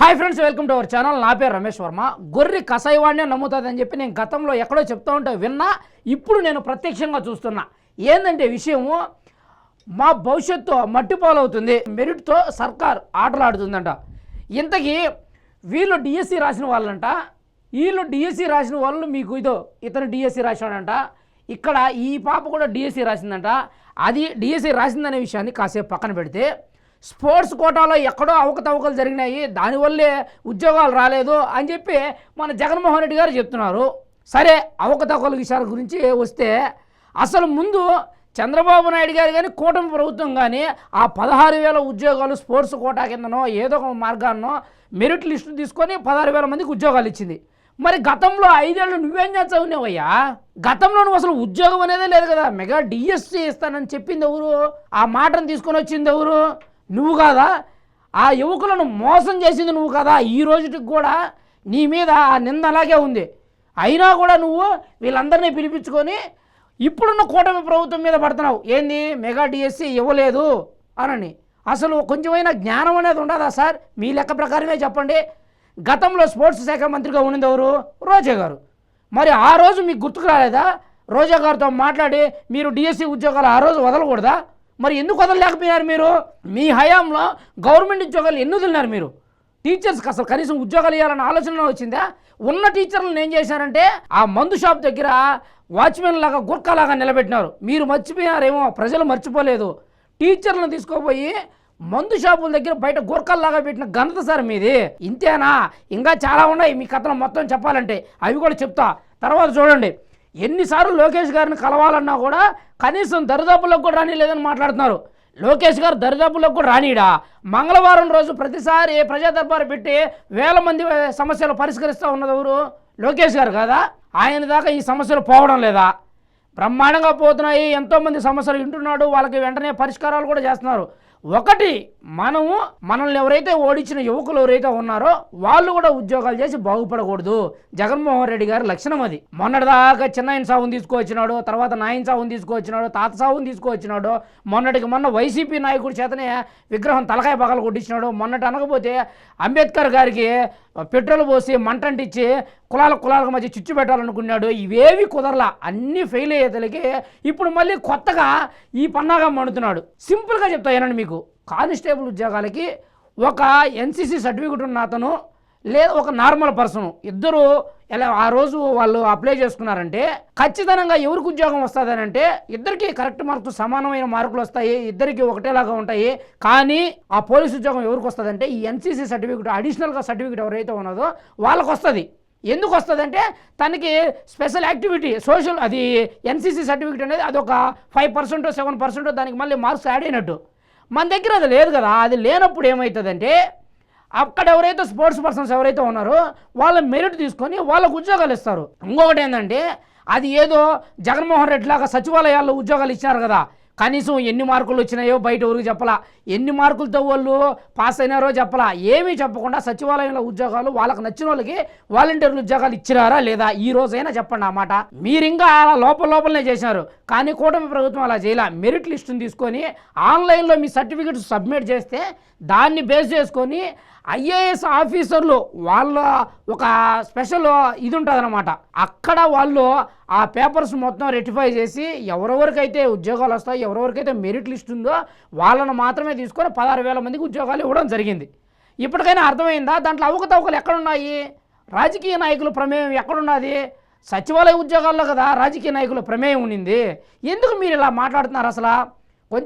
Hi friends, welcome to our channel. నా పేరు రమేష్ వర్మ. గొర్రె కసాయివాడినే నమ్ముతుందని చెప్పి నేను గతంలో ఎక్కడో చెప్తూ ఉంటే విన్నా. ఇప్పుడు నేను ప్రత్యక్షంగా చూస్తున్నా. ఏంటంటే విషయము, మా భవిష్యత్తు మట్టిపాలవుతుంది. మెరిట్తో సర్కార్ ఆటలాడుతుందంట. ఇంతకీ వీళ్ళు డిఎస్సి రాసిన వాళ్ళంట. వీళ్ళు డిఎస్సి రాసిన వాళ్ళు మీకు ఇతను డిఎస్సి రాశాడంట. ఇక్కడ ఈ పాప కూడా డిఎస్సి రాసిందంట. అది డిఎస్సి రాసిందనే విషయాన్ని కాసేపు పక్కన పెడితే, స్పోర్ట్స్ కోటాలో ఎక్కడో అవకతవకలు జరిగినాయి, దానివల్లే ఉద్యోగాలు రాలేదు అని చెప్పి మన జగన్మోహన్ రెడ్డి గారు చెప్తున్నారు. సరే, అవకతవకల విషయాల గురించి వస్తే, అసలు ముందు చంద్రబాబు నాయుడు గారు కానీ కూటమి ప్రభుత్వం కానీ ఆ 16,000 ఉద్యోగాలు స్పోర్ట్స్ కోటా కిందనో ఏదో ఒక మార్గాన్నో మెరిట్ లిస్టు తీసుకొని 16,000 మందికి ఉద్యోగాలు ఇచ్చింది. మరి గతంలో 5 ఏళ్ళు నువ్వేం చదివినావయ్యా? గతంలో నువ్వు అసలు ఉద్యోగం అనేదే లేదు కదా. మెగా డిఎస్సి ఇస్తానని చెప్పింది ఎవరు? ఆ మాటను తీసుకొని వచ్చింది ఎవరు? నువ్వు కాదా? ఆ యువకులను మోసం చేసింది నువ్వు కదా. ఈ రోజుకి కూడా నీ మీద ఆ నింద అలాగే ఉంది. అయినా కూడా నువ్వు వీళ్ళందరినీ పిలిపించుకొని ఇప్పుడున్న కూటమి ప్రభుత్వం మీద పడుతున్నావు. ఏంది మెగా డిఎస్సి ఇవ్వలేదు అనని. అసలు కొంచెమైనా జ్ఞానం అనేది ఉండదా సార్? మీ లెక్క ప్రకారమే చెప్పండి. గతంలో స్పోర్ట్స్ శాఖ మంత్రిగా ఉన్నది ఎవరు? రోజా గారు. మరి ఆ రోజు మీకు గుర్తుకు రాలేదా? రోజా గారితో మాట్లాడి మీరు డిఎస్సి ఉద్యోగాలు ఆ రోజు వదలకూడదా? మరి ఎందుకు వదలలేకపోయారు మీరు? మీ హయాంలో గవర్నమెంట్ ఉద్యోగాలు ఎన్ని వదిలినారు మీరు? టీచర్స్కి అసలు కనీసం ఉద్యోగాలు ఇవ్వాలన్న ఆలోచన వచ్చిందా? ఉన్న టీచర్లను ఏం చేశారంటే ఆ మందు షాప్ దగ్గర వాచ్మెన్ లాగా గుర్ఖలాగా నిలబెట్టినారు. మీరు మర్చిపోయారేమో, ప్రజలు మర్చిపోలేదు. టీచర్లను తీసుకోపోయి మందు షాపుల దగ్గర బయట గుర్ఖల్లాగా పెట్టిన ఘనత సార్ మీది. ఇంతేనా? ఇంకా చాలా ఉన్నాయి మీ కథలు మొత్తం చెప్పాలంటే. అవి కూడా చెప్తా. తర్వాత చూడండి, ఎన్నిసార్లు లోకేష్ గారిని కలవాలన్నా కూడా కనీసం దరిదాపులకు కూడా రానిలేదని మాట్లాడుతున్నారు. లోకేష్ గారు దరిదాపులకు కూడా రానిడా? మంగళవారం రోజు ప్రతిసారి ప్రజా దర్బారు పెట్టి 1000 మంది సమస్యలు పరిష్కరిస్తూ ఉన్నది ఎవరు? లోకేష్ గారు కదా. ఆయన దాకా ఈ సమస్యలు పోవడం లేదా? బ్రహ్మాండంగా పోతున్నాయి. ఎంతోమంది సమస్యలు వింటున్నాడు, వాళ్ళకి వెంటనే పరిష్కారాలు కూడా చేస్తున్నారు. ఒకటి, మనల్ని ఎవరైతే ఓడించిన యువకులు ఎవరైతే ఉన్నారో వాళ్ళు కూడా ఉద్యోగాలు చేసి బాగుపడకూడదు. జగన్మోహన్ రెడ్డి గారి లక్షణం అది. మొన్నటిదాకా చిన్నాయన సాగుని తీసుకువచ్చినాడు, తర్వాత నాయన సాగుని తీసుకువచ్చినాడు, తాత సాగుని తీసుకువచ్చినాడు. మొన్న వైసీపీ నాయకుడి చేతనే విగ్రహం తలకాయ పగలు కొట్టించినాడు. మొన్నటి అనకపోతే అంబేద్కర్ గారికి పెట్రోల్ పోసి మంటంటిచ్చి కులాలకు మధ్య చిచ్చు పెట్టాలనుకున్నాడు. ఇవేవి కుదరలా, అన్నీ ఫెయిల్ అయ్యేతలకి ఇప్పుడు మళ్ళీ కొత్తగా ఈ పన్నాగా మండుతున్నాడు. సింపుల్గా చెప్తా ఏనండి మీకు. కానిస్టేబుల్ ఉద్యోగాలకి ఒక ఎన్సీసీ సర్టిఫికెట్ ఉన్న అతను లేదా ఒక నార్మల్ పర్సన్ ఇద్దరు ఎలా ఆ రోజు వాళ్ళు అప్లై చేసుకున్నారంటే ఖచ్చితంగా ఎవరికి ఉద్యోగం వస్తుంది అంటే ఇద్దరికి కరెక్ట్ మార్కులు సమానమైన మార్కులు వస్తాయి, ఇద్దరికి ఒకటేలాగా ఉంటాయి. కానీ ఆ పోలీసు ఉద్యోగం ఎవరికి వస్తుందంటే ఈ ఎన్సీసీ సర్టిఫికెట్ అడిషనల్గా సర్టిఫికెట్ ఎవరైతే ఉన్నదో వాళ్ళకు వస్తుంది. ఎందుకు వస్తుంది అంటే తనకి స్పెషల్ యాక్టివిటీ సోషల్, అది ఎన్సీసీ సర్టిఫికెట్ అనేది అదొక 5% 7% దానికి మళ్ళీ మార్క్స్ యాడ్ అయినట్టు. మన దగ్గర అది లేదు కదా. అది లేనప్పుడు ఏమవుతుందంటే అక్కడ ఎవరైతే స్పోర్ట్స్ పర్సన్స్ ఎవరైతే ఉన్నారో వాళ్ళ మెరిట్ తీసుకొని వాళ్ళకు ఉద్యోగాలు ఇస్తారు. ఇంకొకటి ఏంటంటే అది ఏదో జగన్మోహన్ రెడ్డి లాగా సచివాలయాల్లో ఉద్యోగాలు ఇచ్చినారు కదా, కనీసం ఎన్ని మార్కులు వచ్చినాయో బయట ఎవరికి చెప్పలా, ఎన్ని మార్కులతో వాళ్ళు పాస్ అయినారో చెప్పలా, ఏమీ చెప్పకుండా సచివాలయంలో ఉద్యోగాలు వాళ్ళకి నచ్చిన వాళ్ళకి వాలంటీర్లు ఉద్యోగాలు ఇచ్చినారా లేదా? ఈ రోజైనా చెప్పండి ఆ మాట. మీరు ఇంకా అలా లోపలనే చేశారు. కానీ కూటమి ప్రభుత్వం అలా చేయాల. మెరిట్ లిస్టుని తీసుకొని ఆన్లైన్లో మీ సర్టిఫికెట్స్ సబ్మిట్ చేస్తే దాన్ని బేస్ చేసుకొని ఐఏఎస్ ఆఫీసర్లు వాళ్ళ ఒక స్పెషల్ ఇది ఉంటుంది అనమాట. అక్కడ వాళ్ళు ఆ పేపర్స్ మొత్తం రెక్టిఫై చేసి ఎవరెవరికైతే ఉద్యోగాలు వస్తాయో, ఎవరెవరికైతే మెరిట్ లిస్ట్ ఉందో వాళ్ళను మాత్రమే తీసుకొని 16,000 మందికి ఉద్యోగాలు ఇవ్వడం జరిగింది. ఇప్పటికైనా అర్థమైందా దాంట్లో అవకతవకలు ఎక్కడున్నాయి? రాజకీయ నాయకుల ప్రమేయం ఎక్కడున్నది? సచివాలయ ఉద్యోగాల్లో కదా రాజకీయ నాయకుల ప్రమేయం ఉండింది. ఎందుకు మీరు ఇలా మాట్లాడుతున్నారు అసలు?